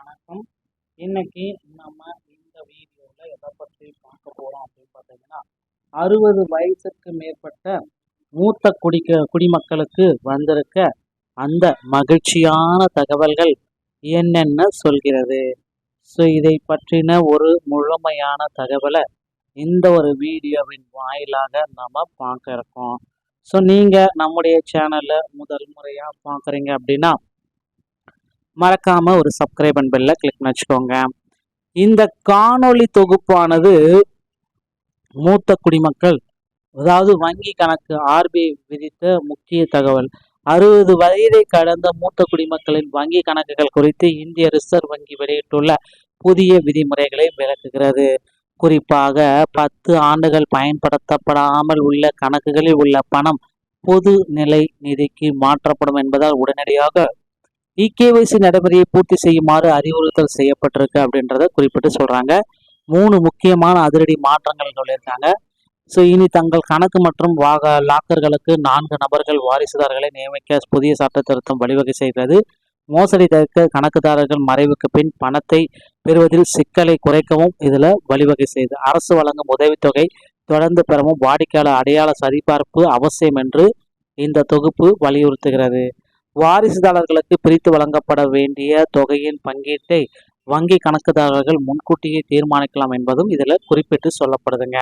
வணக்கம். இன்னைக்கு நம்ம இந்த வீடியோவில் எதை பற்றி பார்க்க போகிறோம் அப்படின்னு பார்த்தீங்கன்னா, 60 வயசுக்கு மேற்பட்ட மூத்த குடிமக்களுக்கு வந்திருக்க அந்த மகிழ்ச்சியான தகவல்கள் என்னென்ன சொல்கிறது. ஸோ இதை பற்றின ஒரு முழுமையான தகவலை இந்த ஒரு வீடியோவின் வாயிலாக நம்ம பார்க்க இருக்கோம். ஸோ நீங்கள் நம்முடைய சேனலை முதல் முறையாக பார்க்குறீங்க அப்படின்னா மறக்காம ஒரு சப்ஸ்கிரைப் அண்ட் பெல்ல கிளிக் பண்ணி வச்சுக்கோங்க. இந்த காணொளி தொகுப்பானது மூத்த குடிமக்கள், அதாவது வங்கி கணக்கு ஆர்பிஐ விதித்த முக்கிய தகவல். 60 வயதை கடந்த மூத்த குடிமக்களின் வங்கி கணக்குகள் குறித்து இந்திய ரிசர்வ் வங்கி வெளியிட்டுள்ள புதிய விதிமுறைகளை விளக்குகிறது. குறிப்பாக 10 ஆண்டுகள் பயன்படுத்தப்படாமல் உள்ள கணக்குகளில் உள்ள பணம் பொது நிலை நிதிக்கு மாற்றப்படும் என்பதால் உடனடியாக இகேஒய்சி நடைமுறையை பூர்த்தி செய்யுமாறு அறிவுறுத்தல் செய்யப்பட்டிருக்கு அப்படின்றத குறிப்பிட்டு சொல்றாங்க. 3 முக்கியமான அதிரடி மாற்றங்கள் சொல்லியிருக்காங்க. ஸோ இனி தங்கள் கணக்கு மற்றும் லாக்கர்களுக்கு 4 நபர்கள் வாரிசுதாரர்களை நியமிக்க புதிய சட்ட திருத்தம் வழிவகை செய்கிறது. மோசடி தவிர்க்க கணக்குதாரர்கள் மறைவுக்கு பின் பணத்தை பெறுவதில் சிக்கலை குறைக்கவும் இதில் வழிவகை செய்து அரசு வழங்கும் உதவித்தொகை தொடர்ந்து பெறவும் வாடிக்கையாளர் அடையாள சரிபார்ப்பு அவசியம் என்று இந்த தொகுப்பு வலியுறுத்துகிறது. வாரிசுதாரர்களுக்கு பிரித்து வழங்கப்பட வேண்டிய தொகையின் பங்கீட்டை வங்கி கணக்குதாரர்கள் முன்கூட்டியே தீர்மானிக்கலாம் என்பதும் இதில் குறிப்பிட்டு சொல்லப்படுதுங்க.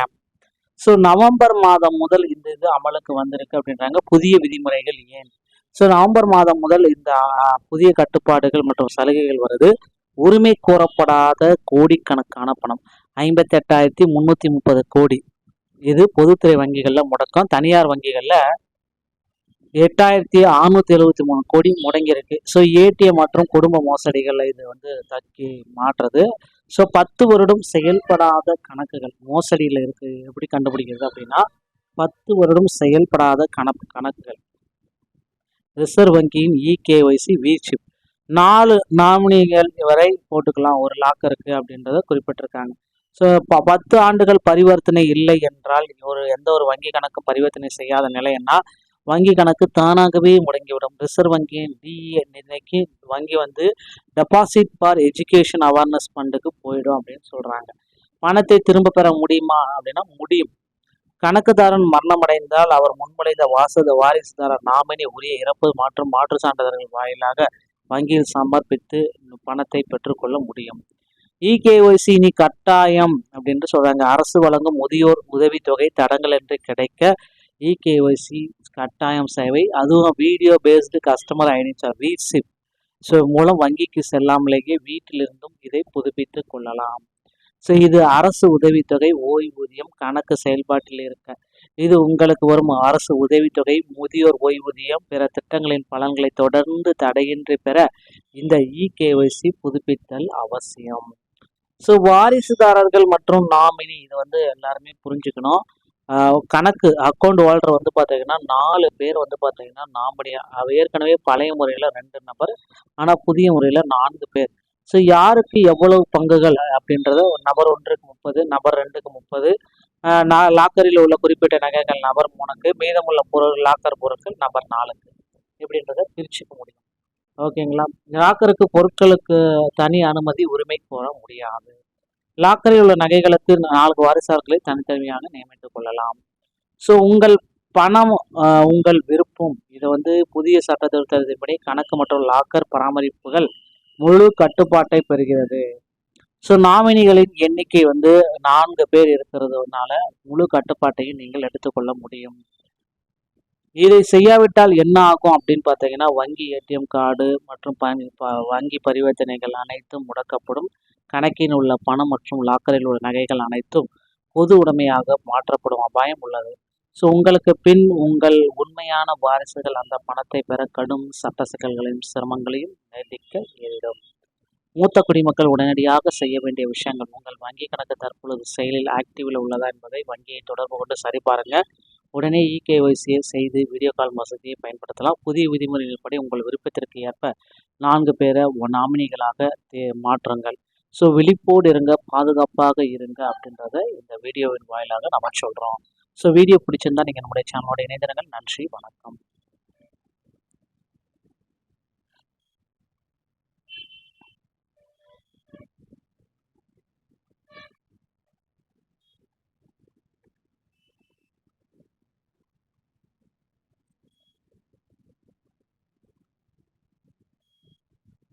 ஸோ நவம்பர் மாதம் முதல் இந்த இது அமலுக்கு வந்திருக்கு அப்படின்றாங்க. புதிய விதிமுறைகள் ஏன்? ஸோ நவம்பர் மாதம் முதல் இந்த புதிய கட்டுப்பாடுகள் மற்றும் சலுகைகள் வருது. உரிமை கோரப்படாத கோடிக்கணக்கான பணம் 58,330 கோடி இது பொதுத்துறை வங்கிகளில் முடக்கம். தனியார் வங்கிகளில் 8,673 கோடி முடங்கியிருக்கு. ஸோ ஏடிஎம் மற்றும் குடும்ப மோசடிகள் இது தக்கி மாற்றுறது. ஸோ 10 வருடம் செயல்படாத கணக்குகள் மோசடியில் இருக்கு. எப்படி கண்டுபிடிக்கிறது அப்படின்னா 10 வருடம் செயல்படாத கணக்குகள் ரிசர்வ் வங்கியின் இகேஒய்சி வீழ்ச்சி 4 நாமினிகள் வரை போட்டுக்கலாம் ஒரு லாக்கருக்கு அப்படின்றத குறிப்பிட்டிருக்காங்க. ஸோ 10 ஆண்டுகள் பரிவர்த்தனை இல்லை என்றால் எந்த ஒரு வங்கி கணக்கு பரிவர்த்தனை செய்யாத நிலைன்னா வங்கி கணக்கு தானாகவே முடங்கிவிடும். ரிசர்வ் வங்கியின் டிஇ நிலைக்கு வங்கி டெபாசிட் ஃபார் எஜுகேஷன் அவேர்னஸ் ஃபண்டுக்கு போயிடும் அப்படின்னு சொல்றாங்க. பணத்தை திரும்ப பெற முடியுமா அப்படின்னா முடியும். கணக்குதாரன் மரணமடைந்தால் அவர் முன்மொழிந்த வாரிசுதாரர் நாமினி உரிய இறப்பு மற்றும் மாற்று சான்றிதழ்கள் வாயிலாக வங்கியில் சமர்ப்பித்து பணத்தை பெற்றுக்கொள்ள முடியும். இகேஒய்சி இனி கட்டாயம் அப்படின்னு சொல்றாங்க. அரசு வழங்கும் முதியோர் உதவித்தொகை தடங்கலின்றி கிடைக்க இகேஒய்சி கட்டாயம் சேவை, அதுவும் வீடியோ பேஸ்டு கஸ்டமர் ஐடென்டிஃபை வீட்ஷிப் ஸோ மூலம் வங்கிக்கு செல்லாமலேயே வீட்டிலிருந்தும் இதை புதுப்பித்து கொள்ளலாம். ஸோ இது அரசு உதவித்தொகை ஓய்வூதியம் கணக்கு செயல்பாட்டில் இருக்க இது உங்களுக்கு வரும் அரசு உதவித்தொகை முதியோர் ஓய்வூதியம் பிற திட்டங்களின் பலன்களை தொடர்ந்து தடையின்றி பெற இந்த இகேஒய்சி புதுப்பித்தல் அவசியம். ஸோ வாரிசுதாரர்கள் மற்றும் நாமினி இது எல்லாருமே புரிஞ்சுக்கணும். கணக்கு அக்கௌண்ட் ஹோல்டர் பார்த்தீங்கன்னா 4 பேர் பார்த்தீங்கன்னா நாமினியா ஏற்கனவே பழைய முறையில் 2 நபர், ஆனால் புதிய முறையில் 4 பேர். ஸோ யாருக்கு எவ்வளவு பங்குகள் அப்படின்றது நபர் 1க்கு 30, நபர் 2க்கு 30, லாக்கரில் உள்ள குறிப்பிட்ட நகைகள் நபர் 3க்கு, மீதமுள்ள லாக்கர் பொருட்கள் நபர் 4க்கு இப்படின்றத பிரிச்சுக்க முடியும். ஓகேங்களா? லாக்கருக்கு பொருட்களுக்கு தனி அனுமதி உரிமை கோர முடியாது. லாக்கரில் உள்ள நகைகளுக்கு 4 வாரிசுதாரர்களை தனித்தனியாக நியமித்துக் கொள்ளலாம். ஸோ உங்கள் பணம் உங்கள் விருப்பம் இது புதிய சட்ட திருத்தத்தின்படி கணக்கு மற்றும் லாக்கர் பராமரிப்புகள் முழு கட்டுப்பாட்டை பெறுகிறது. ஸோ நாமினிகளின் எண்ணிக்கை 4 பேர் இருக்கிறதுனால முழு கட்டுப்பாட்டையும் நீங்கள் எடுத்துக்கொள்ள முடியும். இதை செய்யாவிட்டால் என்ன ஆகும் அப்படின்னு பார்த்தீங்கன்னா வங்கி ஏடிஎம் கார்டு மற்றும் வங்கி பரிவர்த்தனைகள் அனைத்தும் முடக்கப்படும். கணக்கில் உள்ள பணம் மற்றும் லாக்கரில் உள்ள நகைகள் அனைத்தும் பொது உடைமையாக மாற்றப்படும் அபாயம் உள்ளது. ஸோ உங்களுக்கு பின் உங்கள் உண்மையான வாரிசுகள் அந்த பணத்தை பெற கடும் சட்ட சிக்கல்களையும் சிரமங்களையும் நீடிக்க நேரிடும். மூத்த குடிமக்கள் உடனடியாக செய்ய வேண்டிய விஷயங்கள்: உங்கள் வங்கி கணக்கு தற்பொழுது செயலில் ஆக்டிவில் உள்ளதா என்பதை வங்கியை தொடர்பு கொண்டு சரிபாருங்க. உடனே இகேஒய்சியை செய்து வீடியோ கால் வசதியை பயன்படுத்தலாம். புதிய விதிமுறைகளின்படி உங்கள் விருப்பத்திற்கு ஏற்ப 4 பேரை நாமினிகளாக மாற்றுங்கள். ஸோ விழிப்போடு இருங்க, பாதுகாப்பாக இருங்க அப்படின்றத இந்த வீடியோவின் வாயிலாக நம்ம சொல்கிறோம். ஸோ வீடியோ பிடிச்சிருந்தா நீங்கள் நம்முடைய சேனலோட இணைந்திருங்கள். நன்றி, வணக்கம்.